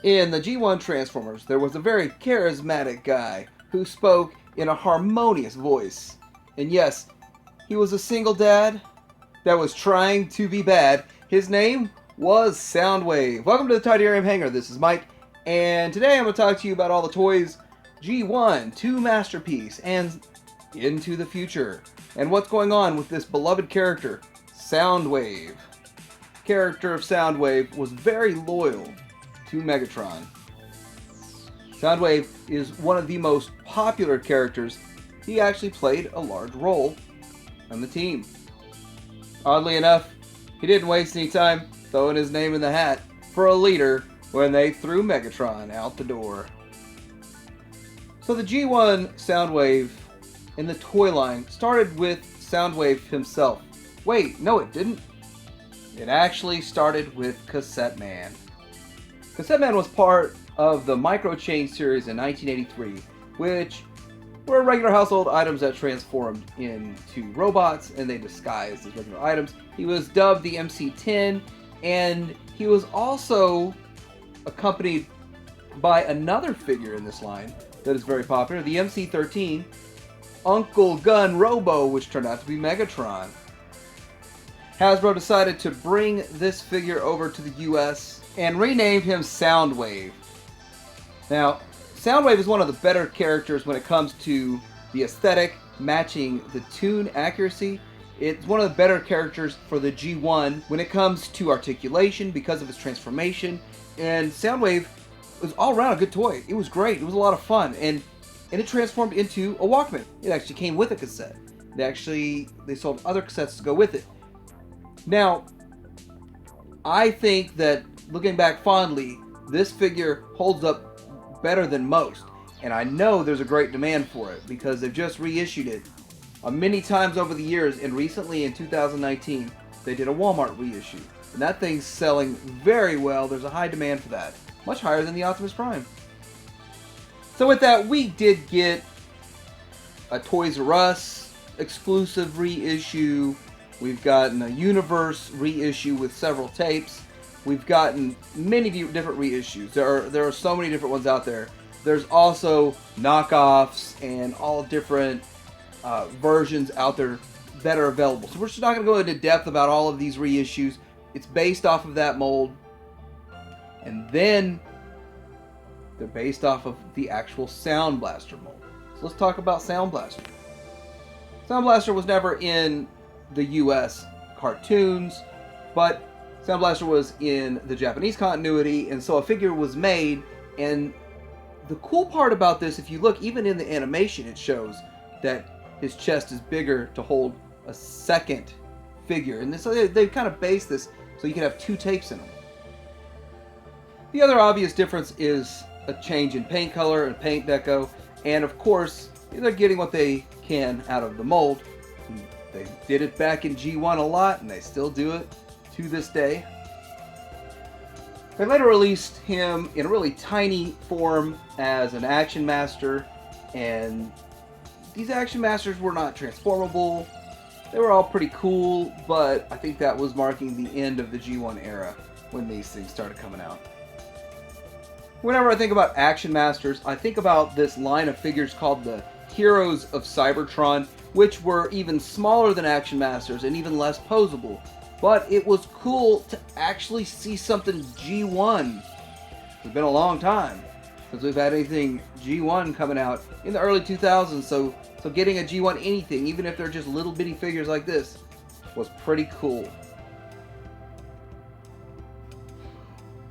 In the G1 Transformers, there was a very charismatic guy who spoke in a harmonious voice. And yes, he was a single dad that was trying to be bad. His name was Soundwave. Welcome to the Tidarium Hangar. This is Mike, and today I'm going to talk to you about all the toys G1 to Masterpiece and into the future, and what's going on with this beloved character, Soundwave. The character of Soundwave was very loyal to Megatron. Soundwave is one of the most popular characters. He actually played a large role on the team. Oddly enough, he didn't waste any time throwing his name in the hat for a leader when they threw Megatron out the door. So the G1 Soundwave in the toy line started with Soundwave himself. Wait, no it didn't. It actually started with Cassette Man. Cassette Man was part of the Micro Chain series in 1983, which were regular household items that transformed into robots and they disguised as regular items. He was dubbed the MC-10, and he was also accompanied by another figure in this line that is very popular, the MC-13, Uncle Gun Robo, which turned out to be Megatron. Hasbro decided to bring this figure over to the US and renamed him Soundwave. Now, Soundwave is one of the better characters when it comes to the aesthetic matching the tune accuracy. It's one of the better characters for the G1 when it comes to articulation because of his transformation. And Soundwave was all around a good toy. It was great. It was a lot of fun. And it transformed into a Walkman. It actually came with a cassette. They sold other cassettes to go with it. Now, I think that looking back fondly, this figure holds up better than most. And I know there's a great demand for it because they've just reissued it many times over the years, and recently in 2019 they did a Walmart reissue. And that thing's selling very well. There's a high demand for that. Much higher than the Optimus Prime. So with that, we did get a Toys R Us exclusive reissue. We've gotten a Universe reissue with several tapes. We've gotten many different reissues. There are so many different ones out there. There's also knockoffs and all different versions out there that are available. So we're just not going to go into depth about all of these reissues. It's based off of that mold. And then they're based off of the actual Soundblaster mold. So let's talk about Soundblaster. Soundblaster was never in the US cartoons, but Soundblaster was in the Japanese continuity, and so a figure was made. And the cool part about this, if you look, even in the animation, it shows that his chest is bigger to hold a second figure. And so they've kind of based this so you can have two tapes in them. The other obvious difference is a change in paint color and paint deco, and of course, they're getting what they can out of the mold. They did it back in G1 a lot, and they still do it to this day. They later released him in a really tiny form as an Action Master, and these Action Masters were not transformable. They were all pretty cool, but I think that was marking the end of the G1 era when these things started coming out. Whenever I think about Action Masters, I think about this line of figures called the Heroes of Cybertron, which were even smaller than Action Masters and even less posable. But it was cool to actually see something G1. It's been a long time since we've had anything G1 coming out in the early 2000s, so getting a G1 anything, even if they're just little bitty figures like this, was pretty cool.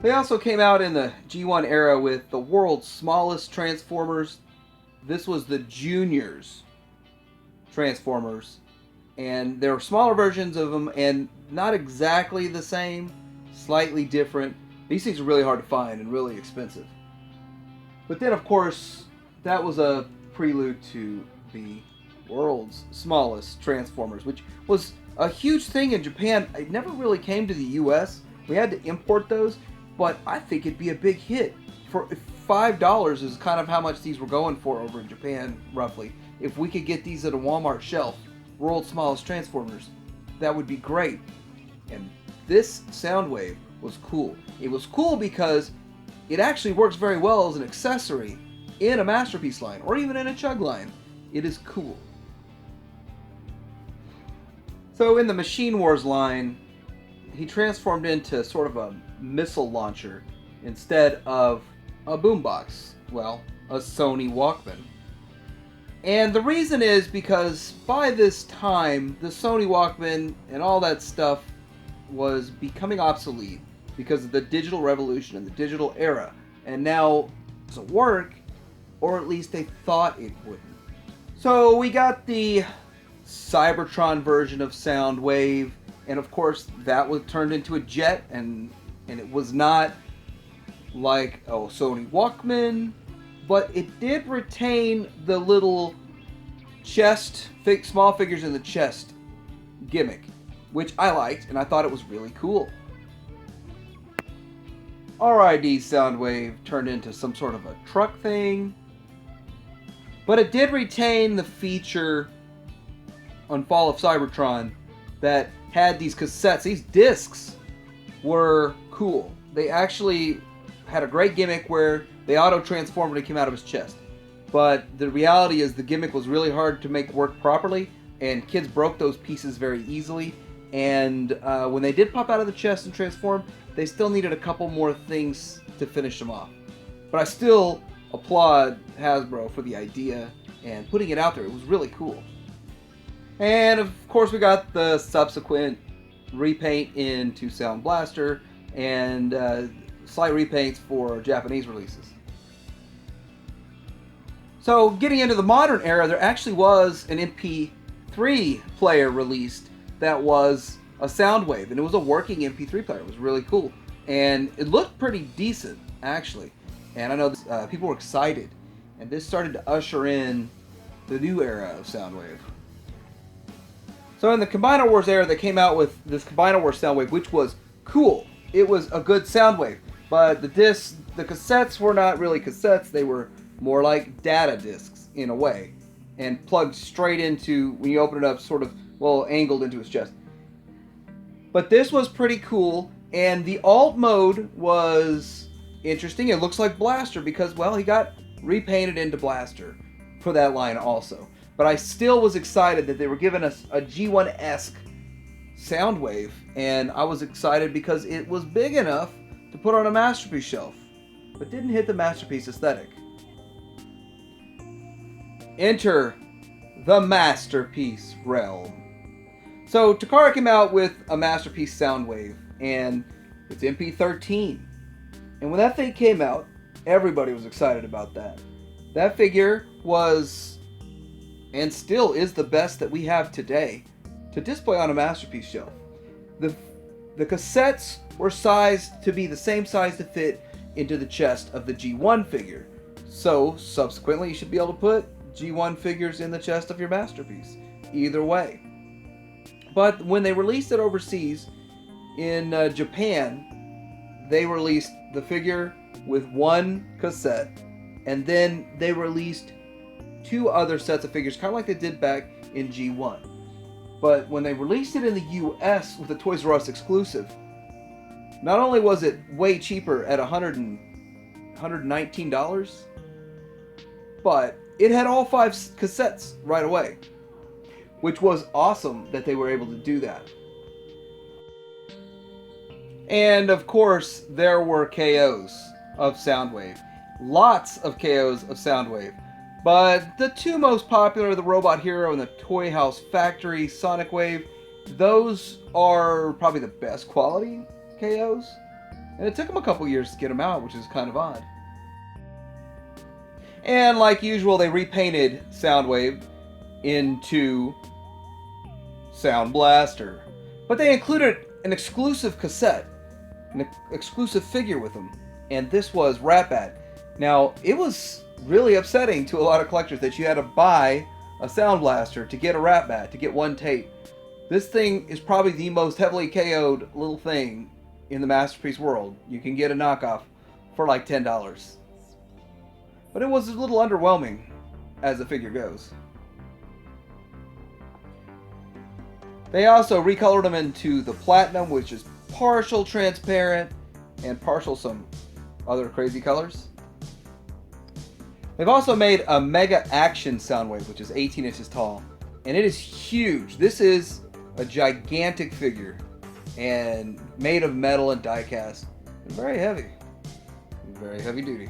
They also came out in the G1 era with the world's smallest Transformers. This was the Juniors Transformers, and there were smaller versions of them and not exactly the same, slightly different. These things are really hard to find and really expensive. But then of course that was a prelude to the world's smallest Transformers, which was a huge thing in Japan. It never really came to the US. We had to import those, but I think it'd be a big hit. For $5 is kind of how much these were going for over in Japan, roughly. If we could get these at a Walmart shelf, world's smallest Transformers, that would be great. And this Soundwave was cool. It was cool because it actually works very well as an accessory in a Masterpiece line, or even in a Chug line. It is cool. So in the Machine Wars line, he transformed into sort of a missile launcher instead of a boombox. Well, a Sony Walkman. And the reason is because by this time, the Sony Walkman and all that stuff was becoming obsolete because of the digital revolution and the digital era. And now it doesn't work, or at least they thought it wouldn't. So we got the Cybertron version of Soundwave, and of course that was turned into a jet, and it was not like a Sony Walkman, but it did retain the little chest, small figures in the chest gimmick, which I liked, and I thought it was really cool. RID Soundwave turned into some sort of a truck thing, but it did retain the feature on Fall of Cybertron that had these cassettes. These discs were cool. They actually had a great gimmick where they auto-transformed when it came out of his chest. But the reality is the gimmick was really hard to make work properly, and kids broke those pieces very easily. And when they did pop out of the chest and transform, they still needed a couple more things to finish them off. But I still applaud Hasbro for the idea and putting it out there. It was really cool. And of course we got the subsequent repaint into Soundblaster and slight repaints for Japanese releases. So getting into the modern era, there actually was an MP3 player released that was a Soundwave, and it was a working MP3 player. It was really cool, and it looked pretty decent actually. And I know this, people were excited, and this started to usher in the new era of Soundwave. So in the Combiner Wars era, they came out with this Combiner Wars Soundwave, which was cool. It was a good Soundwave, but the cassettes were not really cassettes. They were more like data discs in a way, and plugged straight into, when you open it up, sort of, well, angled into his chest. But this was pretty cool, and the alt mode was interesting. It looks like Blaster because, well, he got repainted into Blaster for that line also. But I still was excited that they were giving us a G1-esque Soundwave, and I was excited because it was big enough to put on a Masterpiece shelf, but didn't hit the Masterpiece aesthetic. Enter the Masterpiece realm. So Takara came out with a Masterpiece Soundwave, and it's MP13. And when that thing came out, everybody was excited about that. That figure was, and still is, the best that we have today to display on a Masterpiece shelf. The cassettes were sized to be the same size to fit into the chest of the G1 figure. So subsequently you should be able to put G1 figures in the chest of your Masterpiece. Either way. But when they released it overseas, in Japan, they released the figure with one cassette, and then they released two other sets of figures, kind of like they did back in G1. But when they released it in the US with a Toys R Us exclusive, not only was it way cheaper at $119, but it had all 5 cassettes right away, which was awesome that they were able to do that. And of course, there were KOs of Soundwave. Lots of KOs of Soundwave. But the two most popular, the Robot Hero and the Toy House Factory Sonic Wave, those are probably the best quality KOs. And it took them a couple years to get them out, which is kind of odd. And like usual, they repainted Soundwave into Soundblaster. But they included an exclusive cassette, an exclusive figure with them. And this was Rat-Bat. Now, it was really upsetting to a lot of collectors that you had to buy a Soundblaster to get a Rat-Bat, to get one tape. This thing is probably the most heavily KO'd little thing in the Masterpiece world. You can get a knockoff for like $10. But it was a little underwhelming as the figure goes. They also recolored them into the Platinum, which is partial transparent and partial some other crazy colors. They've also made a Mega Action Soundwave, which is 18 inches tall, and it is huge. This is a gigantic figure and made of metal and die cast, and very heavy duty.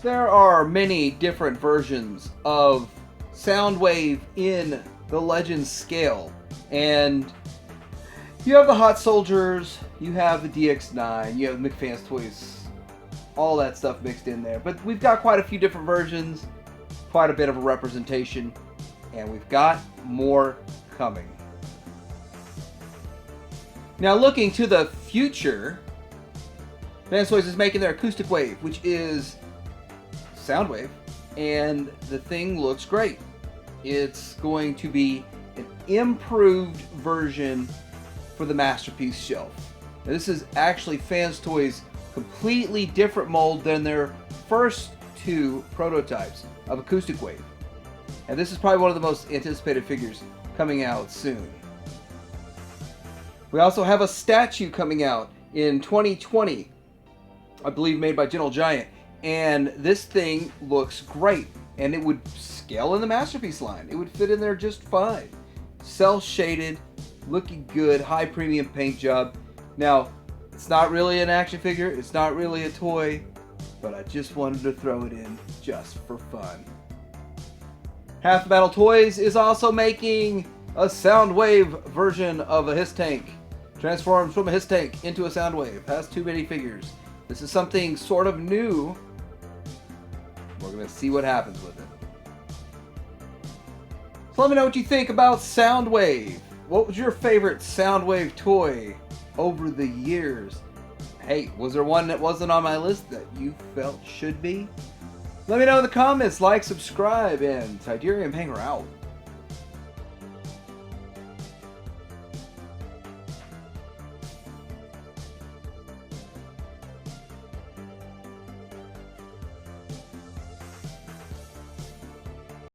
There are many different versions of Soundwave in the Legends scale, and you have the Hot Soldiers, you have the DX9, you have McFan's Toys, all that stuff mixed in there. But we've got quite a few different versions, quite a bit of a representation, and we've got more coming. Now, looking to the future, McFan's Toys is making their Acoustic Wave, which is Soundwave, and the thing looks great. It's going to be an improved version for the Masterpiece shelf. Now, this is actually Fans Toys' completely different mold than their first two prototypes of Acoustic Wave. And this is probably one of the most anticipated figures coming out soon. We also have a statue coming out in 2020, I believe made by Gentle Giant, and this thing looks great, and it would scale in the Masterpiece line. It would fit in there just fine. Cell shaded, looking good, high premium paint job. Now, it's not really an action figure, it's not really a toy, but I just wanted to throw it in just for fun. Half the Battle Toys is also making a Soundwave version of a Hiss Tank. Transforms from a Hiss Tank into a Soundwave. Has two minifigures. This is something sort of new. We're going to see what happens with it. So let me know what you think about Soundwave. What was your favorite Soundwave toy over the years? Hey, was there one that wasn't on my list that you felt should be? Let me know in the comments. Like, subscribe, and Tiderium Hanger out.